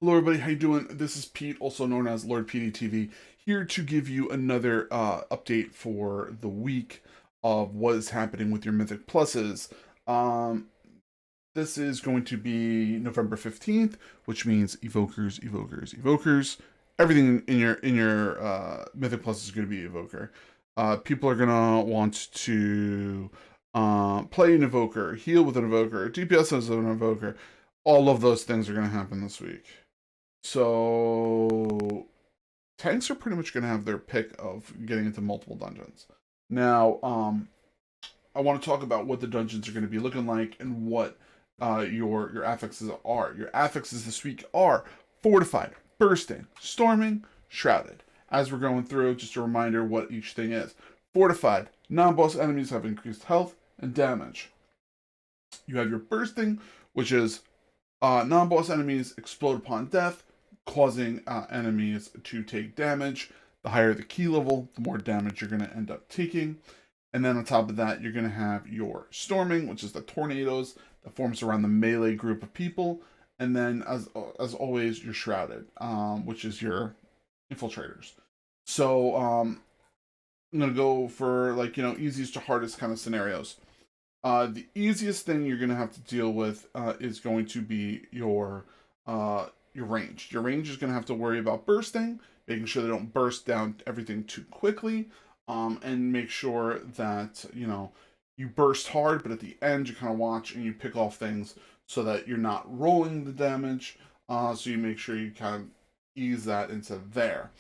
Hello everybody, how you doing? This is Pete, also known as Lord PeteyTV, here to give you another update for the week of what is happening with your Mythic Pluses. Um, this is going to be November 15th, which means Evokers, Evokers, Evokers. Everything in your Mythic Plus is going to be Evoker. People are going to want to play an Evoker, heal with an Evoker, DPS as an Evoker. All of those things are going to happen this week. So tanks are pretty much going to have their pick of getting into multiple dungeons. Now, I want to talk about what the dungeons are going to be looking like and what your affixes are. Your affixes this week are fortified, bursting, storming, shrouded. As we're going through, just a reminder what each thing is. Fortified, non-boss enemies have increased health and damage. You have your bursting, which is non-boss enemies explode upon death, causing enemies to take damage. The higher the key level, the more damage you're going to end up taking. And then on top of that, you're going to have your storming, which is the tornadoes that forms around the melee group of people. And then, as always, you're shrouded, which is your infiltrators. So I'm going to go for easiest to hardest kind of scenarios. The easiest thing you're going to have to deal with is going to be your range. Your range is going to have to worry about bursting, making sure they don't burst down everything too quickly, and make sure that you burst hard, but at the end you kind of watch and you pick off things so that you're not rolling the damage. So you make sure you kind of ease that into there.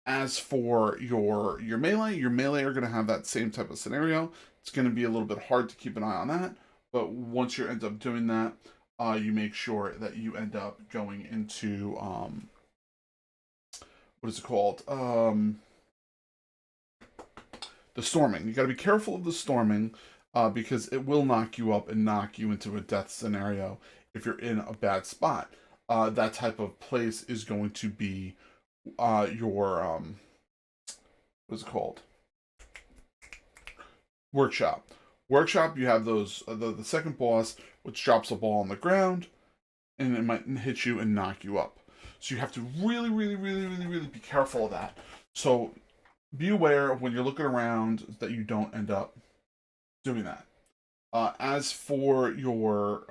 As for your melee are going to have that same type of scenario. It's going to be a little bit hard to keep an eye on that, but once you end up doing that, you make sure that you end up going into what is it called? The storming. You got to be careful of the storming because it will knock you up and knock you into a death scenario if you're in a bad spot. That type of place is going to be your what is it called? Workshop. Workshop, you have those the second boss, which drops a ball on the ground, and it might hit you and knock you up. So you have to really, really, really, really, really be careful of that. So be aware when you're looking around that you don't end up doing that. As for your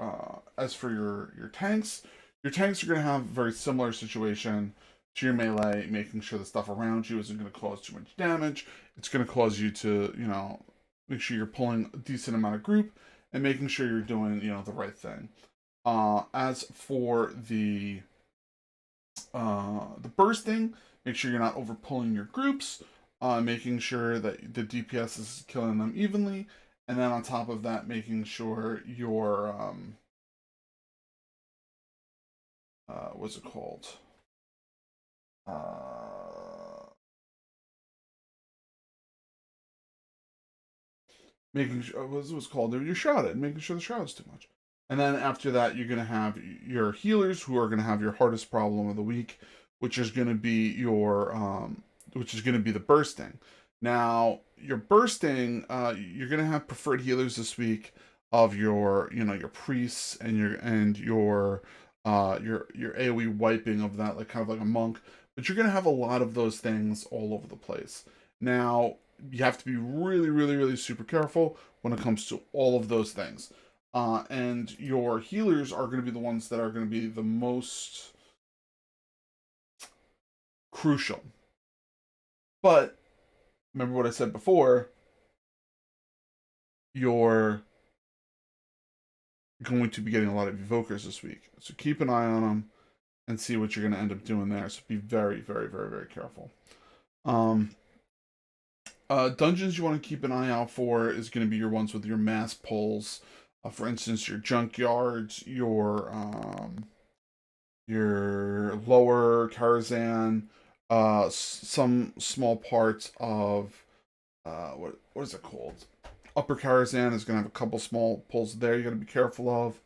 tanks, your tanks are going to have a very similar situation to your melee, making sure the stuff around you isn't going to cause too much damage. It's going to cause you to make sure you're pulling a decent amount of group and making sure you're doing the right thing. As for the bursting, make sure you're not over pulling your groups, making sure that the DPS is killing them evenly, and then on top of that, making sure your what's it called? Making sure what's it called? You're shrouded, making sure the shroud's too much. And then after that, you're gonna have your healers who are gonna have your hardest problem of the week, which is gonna be the bursting. Now, your bursting, you're gonna have preferred healers this week of your priests and your AoE wiping of that, like kind of like a monk. But you're gonna have a lot of those things all over the place. Now, you have to be really, really, really super careful when it comes to all of those things. And your healers are going to be the ones that are going to be the most crucial. But remember what I said before, you're going to be getting a lot of evokers this week. So keep an eye on them and see what you're going to end up doing there. So be very, very, very, very careful. Dungeons you want to keep an eye out for is going to be your ones with your mass pulls. For instance, your junkyards, your lower Karazhan, some small parts of what is it called? Upper Karazhan is going to have a couple small pulls there. You got to be careful of.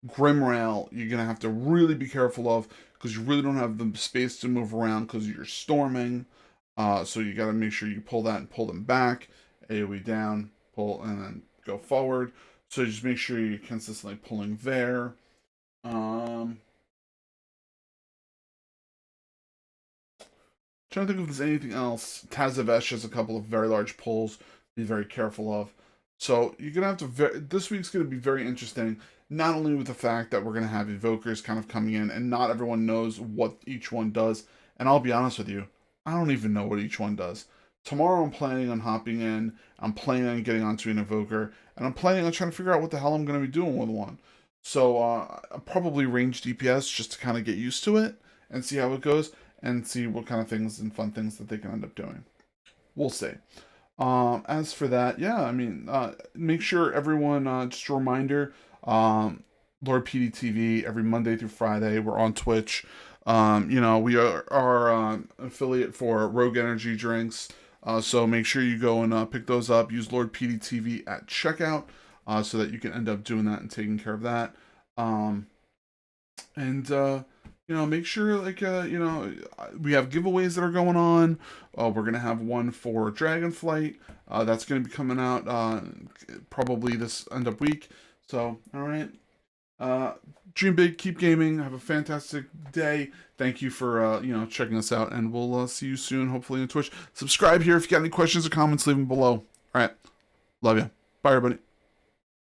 Grimrail, you're going to have to really be careful of because you really don't have the space to move around because you're storming. So you got to make sure you pull that and pull them back. AoE down, pull, and then go forward. So just make sure you're consistently pulling there. trying to think if there's anything else. Tazavesh has a couple of very large pulls. Be very careful of. So you're gonna have to. This week's gonna be very interesting. Not only with the fact that we're gonna have evokers kind of coming in, and not everyone knows what each one does. And I'll be honest with you, I don't even know what each one does. Tomorrow I'm planning on hopping in. I'm planning on getting onto an evoker, and I'm planning on trying to figure out what the hell I'm gonna be doing with one. So I'll probably range DPS just to kind of get used to it and see how it goes and see what kind of things and fun things that they can end up doing. We'll see. As for that, yeah, I mean, make sure everyone, just a reminder, Lord PeteyTV every Monday through Friday. We're on Twitch. We are affiliate for Rogue Energy drinks. So make sure you go and pick those up. Use Lord PeteyTV at checkout so that you can end up doing that and taking care of that. Make sure, we have giveaways that are going on. We're going to have one for Dragonflight. That's going to be coming out probably this end of week. So, all right. Dream big, keep gaming. Have a fantastic day. Thank you for, checking us out. And we'll see you soon, hopefully on Twitch. Subscribe here. If you got any questions or comments, leave them below. All right. Love you. Bye, everybody.